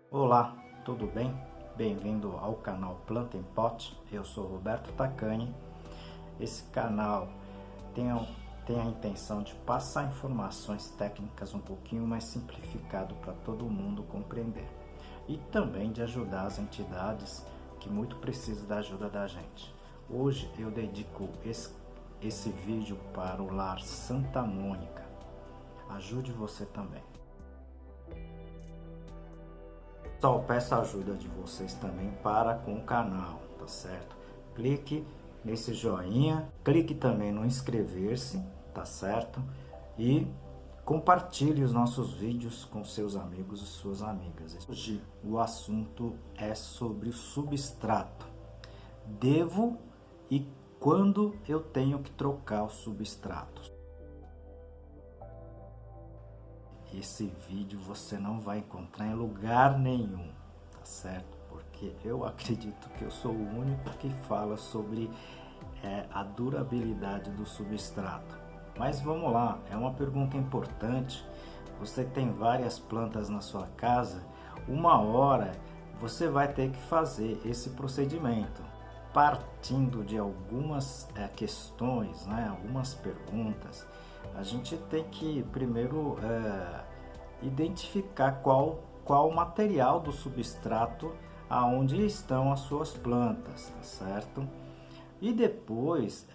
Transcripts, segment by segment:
Olá, tudo bem? Bem-vindo ao canal Planta em Pot. Eu sou Roberto Tacani. Esse canal tem a intenção de passar informações técnicas um pouquinho mais simplificado para todo mundo compreender e também de ajudar as entidades que muito precisam da ajuda da gente. Hoje eu dedico esse vídeo para o Lar Santa Mônica. Ajude você também. Só peço a ajuda de vocês também para com o canal, tá certo? Clique nesse joinha, clique também no inscrever-se, tá certo? E compartilhe os nossos vídeos com seus amigos e suas amigas. Hoje o assunto é sobre o substrato. Devo e quando eu tenho que trocar o substrato? Esse vídeo você não vai encontrar em lugar nenhum, tá certo? Porque eu acredito que eu sou o único que fala sobre a durabilidade do substrato. Mas vamos lá, é uma pergunta importante. Você tem várias plantas na sua casa, uma hora você vai ter que fazer esse procedimento. Partindo de algumas questões, né, algumas perguntas, a gente tem que primeiro identificar qual o material do substrato aonde estão as suas plantas, tá certo? E depois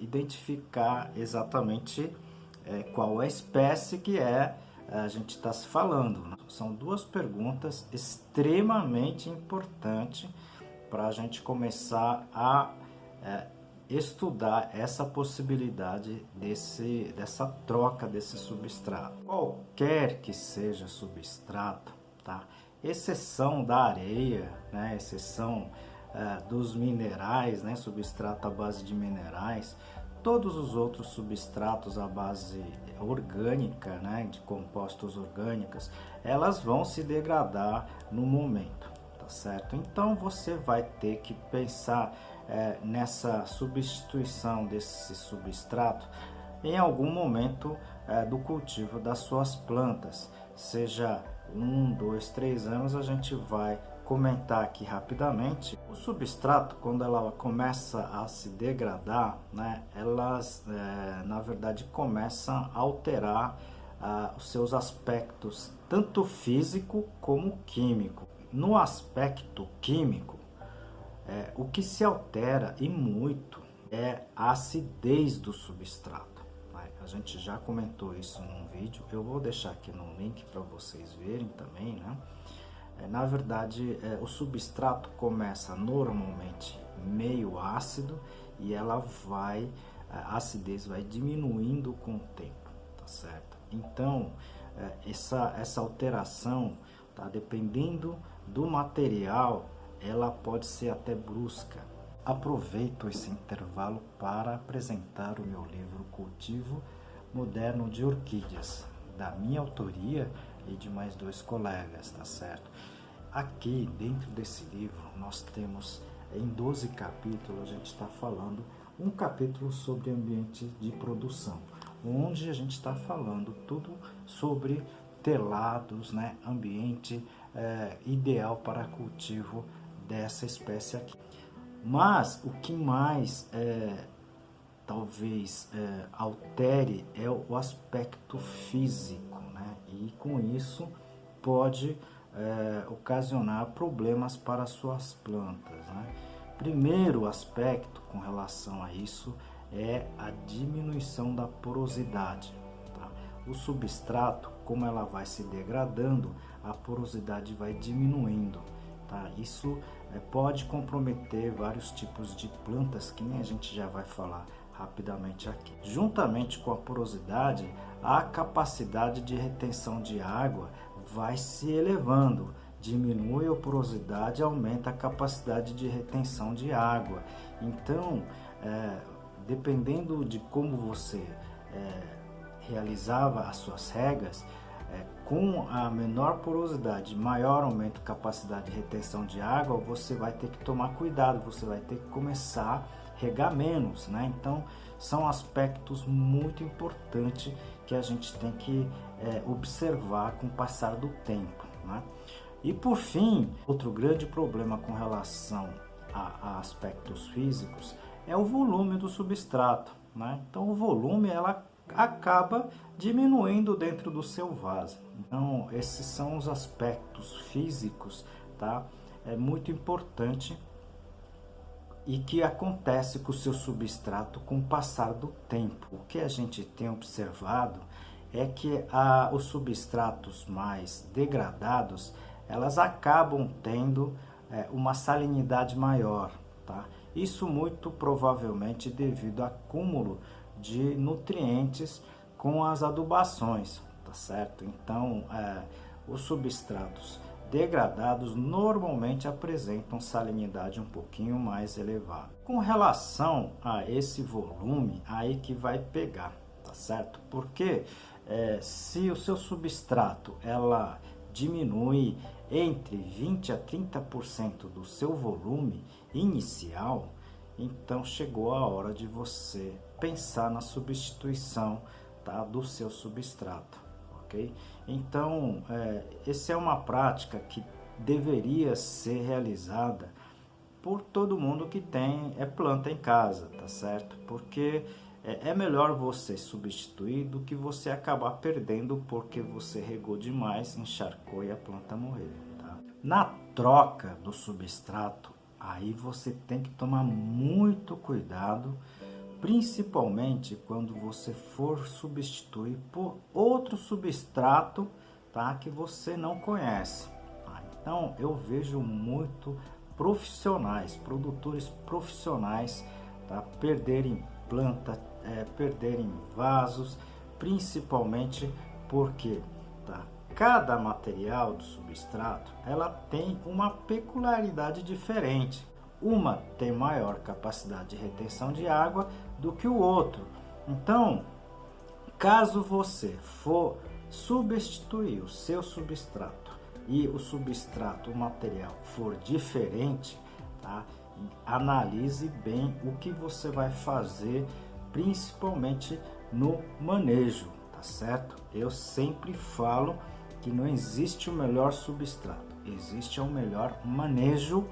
identificar exatamente qual é a espécie que a gente está se falando, né? São duas perguntas extremamente importantes para a gente começar a estudar essa possibilidade dessa troca desse substrato. Qualquer que seja substrato, tá? Exceção da areia, né? Exceção dos minerais, né? Substrato à base de minerais, todos os outros substratos à base orgânica, né? De compostos orgânicos, elas vão se degradar no momento, tá certo? Então você vai ter que pensar nessa substituição desse substrato em algum momento do cultivo das suas plantas, seja 1, 2, 3 anos. A gente vai comentar aqui rapidamente. O substrato, quando ela começa a se degradar, né, elas na verdade começam a alterar os seus aspectos, tanto físico como químico. No aspecto químico, o que se altera e muito é a acidez do substrato. A gente já comentou isso num vídeo, eu vou deixar aqui no link para vocês verem também, né? Na verdade, o substrato começa normalmente meio ácido e a acidez vai diminuindo com o tempo, tá certo? Então, essa alteração, tá, dependendo do material, ela pode ser até brusca. Aproveito esse intervalo para apresentar o meu livro Cultivo Moderno de Orquídeas, da minha autoria e de mais 2 colegas, tá certo? Aqui dentro desse livro nós temos em 12 capítulos, a gente está falando um capítulo sobre ambiente de produção, onde a gente está falando tudo sobre telados, né? Ambiente ideal para cultivo dessa espécie aqui. Mas o que mais talvez altere é o aspecto físico, né? E com isso pode ocasionar problemas para suas plantas, né? Primeiro aspecto com relação a isso é a diminuição da porosidade, tá? O substrato, como ela vai se degradando, a porosidade vai diminuindo, tá? Isso pode comprometer vários tipos de plantas, que nem a gente já vai falar rapidamente aqui. Juntamente com a porosidade, a capacidade de retenção de água vai se elevando. Diminui a porosidade, aumenta a capacidade de retenção de água. Então, dependendo de como você realizava as suas regas, com a menor porosidade, maior aumento de capacidade de retenção de água, você vai ter que tomar cuidado, você vai ter que começar a regar menos, né? Então, são aspectos muito importantes que a gente tem que observar com o passar do tempo, né? E por fim, outro grande problema com relação a aspectos físicos é o volume do substrato, né? Então o volume ela acaba diminuindo dentro do seu vaso. Então esses são os aspectos físicos, tá? É muito importante e que acontece com o seu substrato com o passar do tempo. O que a gente tem observado é que os substratos mais degradados, elas acabam tendo uma salinidade maior, tá? Isso muito provavelmente devido ao acúmulo de nutrientes com as adubações, tá certo? Então, os substratos degradados normalmente apresentam salinidade um pouquinho mais elevada. Com relação a esse volume, aí que vai pegar, tá certo? Porque se o seu substrato ela diminui entre 20 a 30% do seu volume inicial, então chegou a hora de você pensar na substituição, tá, do seu substrato, ok? Então, essa é uma prática que deveria ser realizada por todo mundo que tem planta em casa, tá certo? Porque é melhor você substituir do que você acabar perdendo porque você regou demais, encharcou e a planta morreu, tá? Na troca do substrato, aí você tem que tomar muito cuidado, principalmente quando você for substituir por outro substrato, tá, que você não conhece, tá? Então eu vejo muito profissionais, produtores profissionais, tá, perderem planta, perderem vasos, principalmente porque, tá, cada material do substrato ela tem uma peculiaridade diferente. Uma tem maior capacidade de retenção de água do que o outro. Então, caso você for substituir o seu substrato e o substrato, o material for diferente, tá? Analise bem o que você vai fazer, principalmente no manejo, tá certo? Eu sempre falo que não existe o melhor substrato, existe o melhor manejo,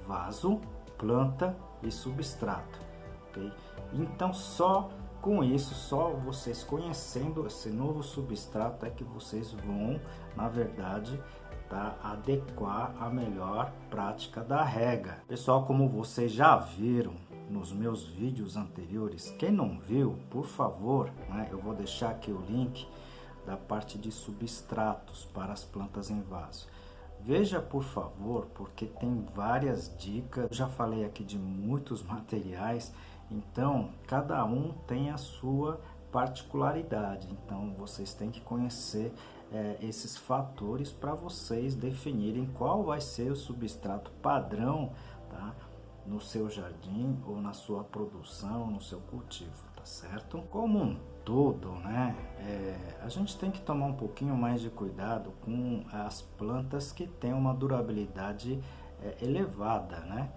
vaso, planta e substrato, ok? Então só com isso, só vocês conhecendo esse novo substrato é que vocês vão, na verdade, tá, adequar a melhor prática da rega. Pessoal, como vocês já viram nos meus vídeos anteriores, quem não viu, por favor, né, eu vou deixar aqui o link da parte de substratos para as plantas em vaso. Veja, por favor, porque tem várias dicas. Eu já falei aqui de muitos materiais, então cada um tem a sua particularidade. Então vocês têm que conhecer esses fatores para vocês definirem qual vai ser o substrato padrão, tá, no seu jardim ou na sua produção, no seu cultivo, tá certo? Como um todo, né, a gente tem que tomar um pouquinho mais de cuidado com as plantas que têm uma durabilidade elevada, né,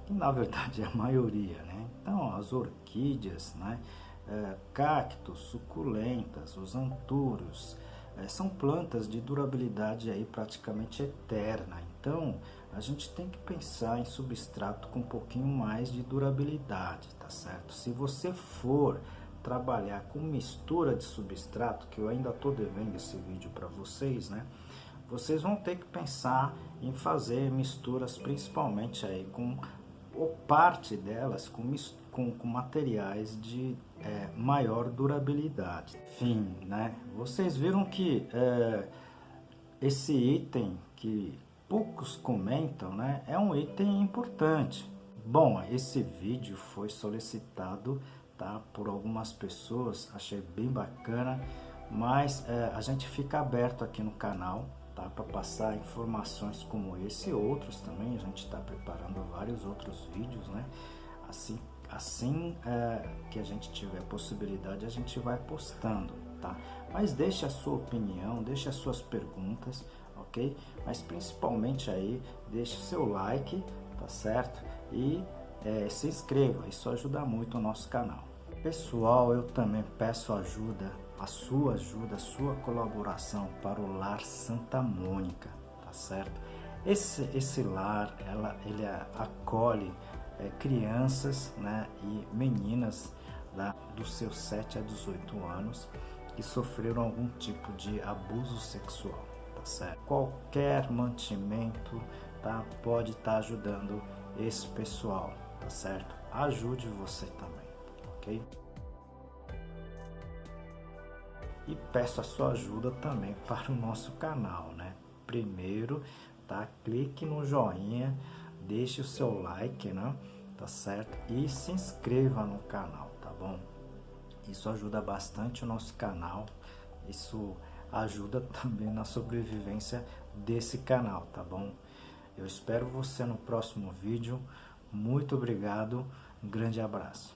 que na verdade é a maioria, né? Então as orquídeas, né, cactos, suculentas, os antúrios, são plantas de durabilidade aí praticamente eterna. Então a gente tem que pensar em substrato com um pouquinho mais de durabilidade, tá certo? Se você for trabalhar com mistura de substrato, que eu ainda estou devendo esse vídeo para vocês, né? Vocês vão ter que pensar em fazer misturas, principalmente aí com, ou parte delas, com materiais de maior durabilidade. Enfim, né? Vocês viram que esse item que poucos comentam, né, é um item importante. Bom, esse vídeo foi solicitado, tá, por algumas pessoas, achei bem bacana, mas a gente fica aberto aqui no canal, tá, para passar informações como esse e outros também. A gente está preparando vários outros vídeos, né? Assim que a gente tiver possibilidade, a gente vai postando, tá? Mas deixe a sua opinião, deixe as suas perguntas, ok? Mas principalmente aí, deixe o seu like, tá certo? E se inscreva, isso ajuda muito o nosso canal. Pessoal, eu também peço ajuda, a sua colaboração para o Lar Santa Mônica, tá tá certo? Esse lar, ele acolhe crianças, né, e meninas dos seus 7 a 18 anos que sofreram algum tipo de abuso sexual, tá certo? Qualquer mantimento, tá, pode estar ajudando esse pessoal, tá certo? Ajude você também, ok? E peço a sua ajuda também para o nosso canal, né? Primeiro, tá? Clique no joinha, deixe o seu like, né? Tá certo? E se inscreva no canal, tá bom? Isso ajuda bastante o nosso canal, isso ajuda também na sobrevivência desse canal, tá bom? Eu espero você no próximo vídeo. Muito obrigado, um grande abraço.